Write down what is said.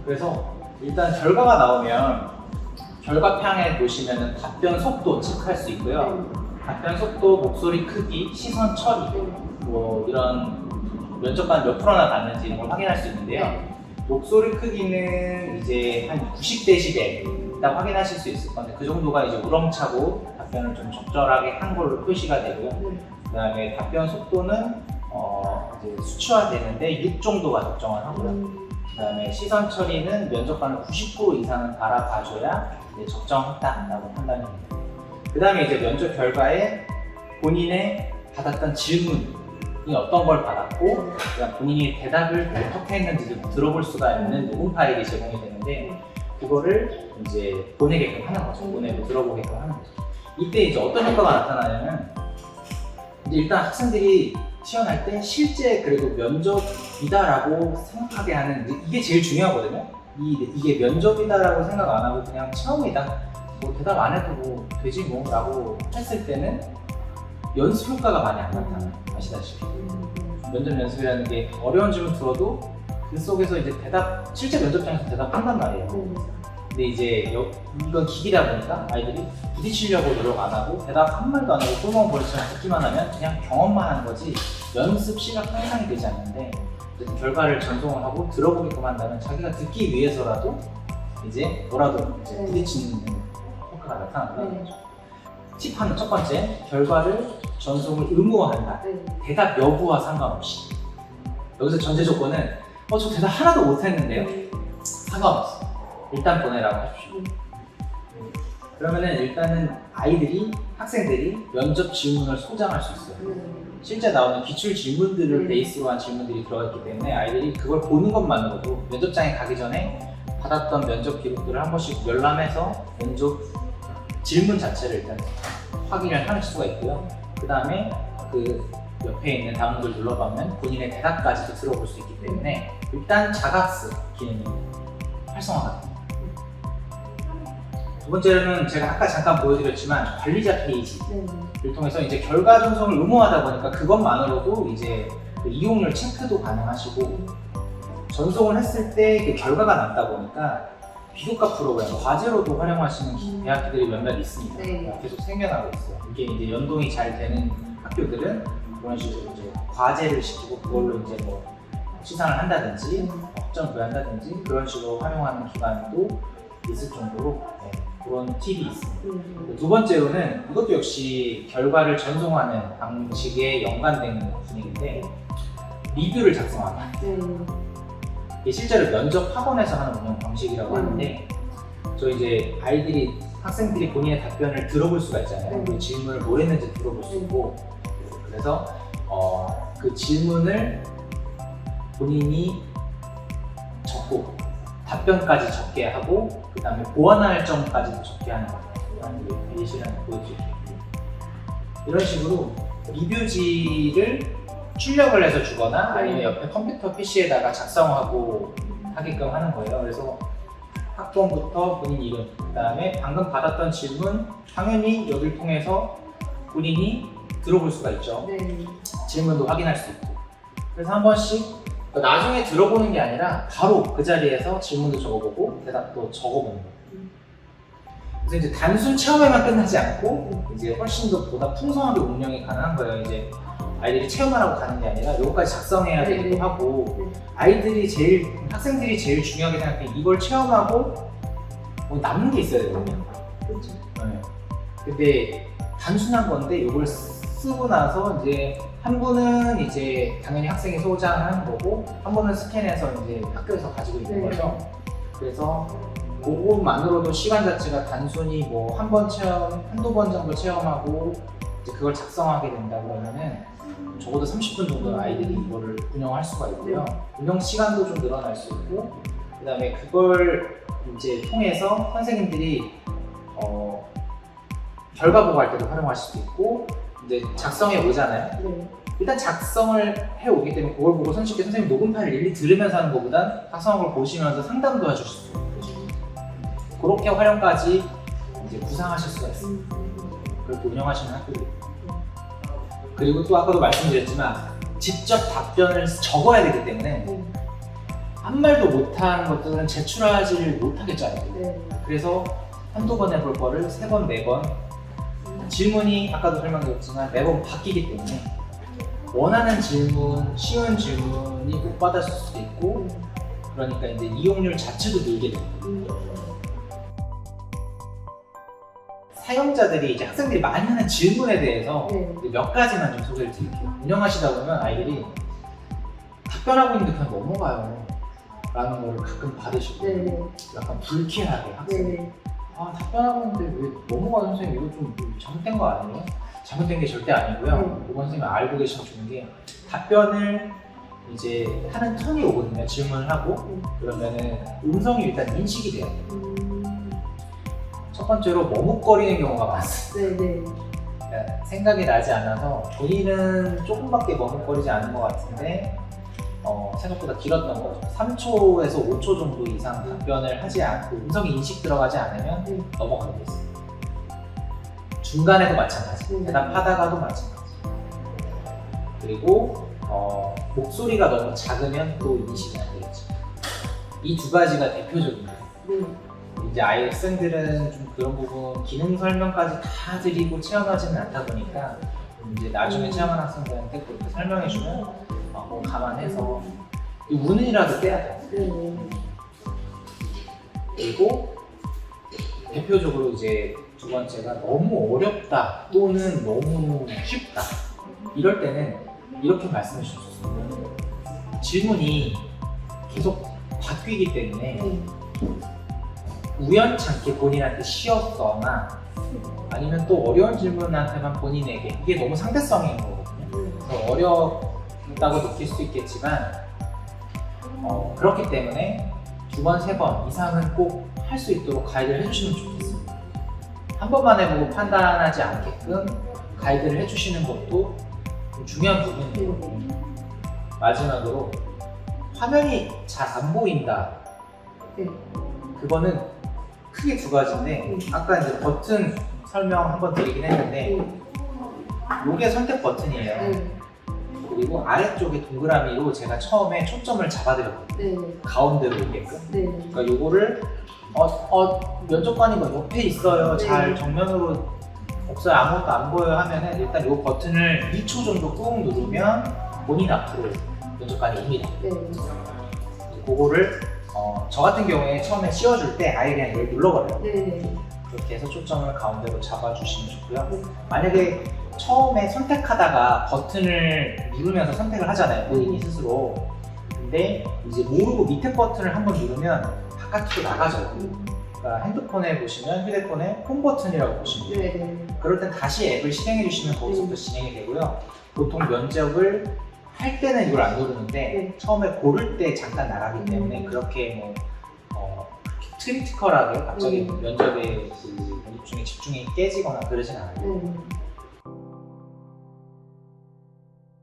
그래서 일단 결과가 나오면 결과창에 보시면은 답변 속도 체크할 수 있고요. 답변 속도, 목소리 크기, 시선 처리, 뭐 이런 면접관 몇 프로나 받는지 이런 걸 확인할 수 있는데요. 목소리 크기는 이제 한 90dB 딱 확인하실 수 있을 건데 그 정도가 이제 우렁차고 답변을 좀 적절하게 한 걸로 표시가 되고요. 그다음에 답변 속도는 이제 수치화되는데 6 정도가 적정을 하고요. 그다음에 시선 처리는 면접관을 90% 이상은 바라봐줘야 이제 적정하다라고 판단이 됩니다. 그다음에 이제 면접 결과에 본인의 받았던 질문이 어떤 걸 받았고, 그다음 본인이 대답을 어떻게 했는지도 들어볼 수가 있는 녹음 파일이 제공이 되는데 그거를 이제 보내게끔 하는 거죠. 보내고 들어보게끔 하는 거죠. 이때 이제 어떤 효과가 나타나냐면 이제 일단 학생들이 시연할 때 실제 그래도 면접이다라고 생각하게 하는 이게 제일 중요하거든요. 이게 면접이다라고 생각 안 하고 그냥 처음이다, 뭐 대답 안 해도 뭐 되지 뭐 라고 했을 때는 연습 효과가 많이 안 나타나요. 아시다시피 면접 연습이라는 게 어려운 질문 들어도 그 속에서 이제 실제 면접장에서 대답한단 말이에요. 근데 이제 이건 기기다 보니까 아이들이 부딪히려고 노력 안 하고 대답 한 말도 안 하고 꿀먹은 버릇처럼 듣기만 하면 그냥 경험만 하는 거지 연습 실력 향상이 되지 않는데, 결과를 전송을 하고 들어보게끔 한다면 자기가 듣기 위해서라도 이제 뭐라도 이제 부딪히는 효과가 나타난다는 거죠. 팁 하나, 첫 번째, 결과를 전송을 의무화한다. 대답 여부와 상관없이. 여기서 전제 조건은 저 대답 하나도 못했는데요? 상관없어. 일단 보내라고 하십시오. 그러면은 일단은 학생들이 면접 질문을 소장할 수 있어요. 실제 나오는 기출 질문들을 베이스로 한 질문들이 들어있기 때문에 아이들이 그걸 보는 것만으로도 면접장에 가기 전에 받았던 면접 기록들을 한 번씩 열람해서 면접 질문 자체를 일단 확인을 할 수가 있고요. 그 다음에 그 옆에 있는 다운로드를 눌러보면 본인의 대답까지도 들어볼 수 있기 때문에 일단 자각스 기능이 활성화가 됩니다. 두 번째로는 제가 아까 잠깐 보여드렸지만 관리자 페이지를 통해서 이제 결과 전송을 의무화하다 보니까 그것만으로도 이제 그 이용률 체크도 가능하시고, 전송을 했을 때 그 결과가 났다 보니까 비교과 프로그램, 과제로도 활용하시는 대학교들이 몇몇 있습니다. 계속 생겨나고 있어요. 이게 이제 연동이 잘 되는 학교들은 그런 식으로 이제 과제를 시키고 그걸로 이제 뭐 시상을 한다든지 학점 부여한다든지 그런 식으로 활용하는 기관도 있을 정도로 그런 팁이 있습니다. 두 번째로는 이것도 역시 결과를 전송하는 방식에 연관된 분위기인데 리뷰를 작성한다. 이게 실제로 면접 학원에서 하는 운영 방식이라고 하는데, 이제 학생들이 본인의 답변을 들어볼 수가 있잖아요. 그 질문을 뭘 했는지 들어볼 수 있고, 그래서 그 질문을 본인이 적고 답변까지 적게 하고 그 다음에 보완할 점까지도 적게 하는 거예요. 예시를 한번 보여드릴게요. 이런 식으로 리뷰지를 출력을 해서 주거나 아니면 옆에 컴퓨터 PC에다가 작성하고 하게끔 하는 거예요. 그래서 학번부터 본인 이름, 그 다음에 방금 받았던 질문, 당연히 여기를 통해서 본인이 들어볼 수가 있죠. 질문도 확인할 수 있고. 그래서 한 번씩 나중에 들어보는 게 아니라 바로 그 자리에서 질문도 적어보고 대답도 적어보는 거예요. 그래서 이제 단순 체험에만 끝나지 않고 이제 훨씬 더 보다 풍성하게 운영이 가능한 거예요. 이제 아이들이 체험을 하고 가는 게 아니라 이것까지 작성해야 되기도 하고, 학생들이 제일 중요하게 생각해 이걸 체험하고 뭐 남는 게 있어야 되거든요. 그렇죠. 근데 단순한 건데 이걸 쓰고 나서 이제 한 분은 이제 당연히 학생이 소장하는 거고 한 분은 스캔해서 이제 학교에서 가지고 있는 거죠. 그래서 그것만으로도 시간 자체가 단순히 뭐 한 번 체험, 한두 번 정도 체험하고 이제 그걸 작성하게 된다 그러면은 적어도 30분 정도 아이들이 이거를 운영할 수가 있고요. 운영 시간도 좀 늘어날 수 있고, 그 다음에 그걸 이제 통해서 선생님들이 결과 보고할 때도 활용하실 수 있고, 이제 작성해 오잖아요. 일단 작성을 해 오기 때문에 그걸 보고 선생님 녹음 파일을 일일이 들으면서 하는 것보단 작성한 걸 보시면서 상담도 해줄 수 있고, 그렇게 활용까지 이제 구상하실 수가 있습니다. 그렇게 운영하시는 학교도 있고. 그리고 또 아까도 말씀드렸지만 직접 답변을 적어야 되기 때문에 한 말도 못한 것들은 제출하지 못하겠죠, 아이들이. 네. 그래서 한두 번 해볼 거를 3번, 4번 질문이 아까도 설명드렸지만 매번 바뀌기 때문에 원하는 질문, 쉬운 질문이 못 받았을 수도 있고 그러니까 이제 이용률 자체도 늘게 됩니다. 사용자들이 이제 학생들이 많이 하는 질문에 대해서 네. 이제 몇 가지만 좀 소개를 드릴게요. 운영하시다 보면 아이들이 답변하고 있는데 그냥 넘어가요 라는 걸 가끔 받으시고 네. 약간 불쾌하게 학생들이 네. 아 답변하고 있는데 왜 넘어가요 선생님 이거 좀 잘못된 거 아니에요? 잘못된 게 절대 아니고요. 그건 선생님 알고 계시면 좋은 게 답변을 이제 하는 턴이 오거든요. 질문을 하고 그러면은 음성이 일단 인식이 돼야 돼요. 첫 번째로 머뭇거리는 경우가 많습니다. 네. 그러니까 생각이 나지 않아서 본인은 조금밖에 머뭇거리지 않은 것 같은데 생각보다 길었던 거죠. 3초에서 5초 정도 이상 답변을 하지 않고 음성이 인식 들어가지 않으면 넘어가게 돼 있어요. 중간에도 마찬가지, 대답하다가도 마찬가지. 그리고 목소리가 너무 작으면 또 인식이 안 되겠죠. 이 두 가지가 대표적입니다. 이제 아이 학생들은 좀 그런 부분 기능 설명까지 다 드리고 체험하지는 않다 보니까 이제 나중에 체험한 학생들한테 그렇게 설명해주면 뭐 감안해서 이 운은이라도 떼야 돼요. 그리고 대표적으로 이제 두 번째가 너무 어렵다 또는 너무 쉽다 이럴 때는 이렇게 말씀해 주셨어요. 질문이 계속 바뀌기 때문에 우연찮게 본인한테 쉬웠거나 아니면 또 어려운 질문한테만 본인에게 이게 너무 상대성인 거거든요. 그래서 어렵다고 느낄 수 있겠지만 그렇기 때문에 2번, 3번 이상은 꼭 할 수 있도록 가이드를 해주시면 좋겠습니다. 한 번만 해보고 판단하지 않게끔 가이드를 해주시는 것도 좀 중요한 부분이에요. 마지막으로 화면이 잘 안 보인다. 그거는 크게 두 가지인데 아까 이제 버튼 설명 한번 드리긴 했는데 이게 선택 버튼이에요. 그리고 아래쪽에 동그라미로 제가 처음에 초점을 잡아드렸거든요. 가운데로 오게끔. 그러니까 요거를 면접관이 뭐 옆에 있어요. 잘 정면으로 없어요. 아무것도 안 보여요 하면은 일단 요 버튼을 2초 정도 꾹 누르면 본인 앞으로 면접관이 옵니다. 그거를 저 같은 경우에 처음에 씌워줄 때 아예 그냥 이걸 눌러버려요. 그렇게 해서 초점을 가운데로 잡아주시면 좋고요. 만약에 처음에 선택하다가 버튼을 누르면서 선택을 하잖아요. 본인이 스스로. 근데 이제 모르고 밑에 버튼을 한번 누르면 바깥으로 나가져요. 그러니까 핸드폰에 보시면 휴대폰에 홈 버튼이라고 보시면 돼요. 그럴 땐 다시 앱을 실행해 주시면 거기서부터 진행이 되고요. 보통 면접을 할 때는 이걸 안 누르는데 처음에 고를 때 잠깐 나가기 때문에 그렇게 크리티컬하게 갑자기 면접에 그 중에 집중이 깨지거나 그러진 않아요.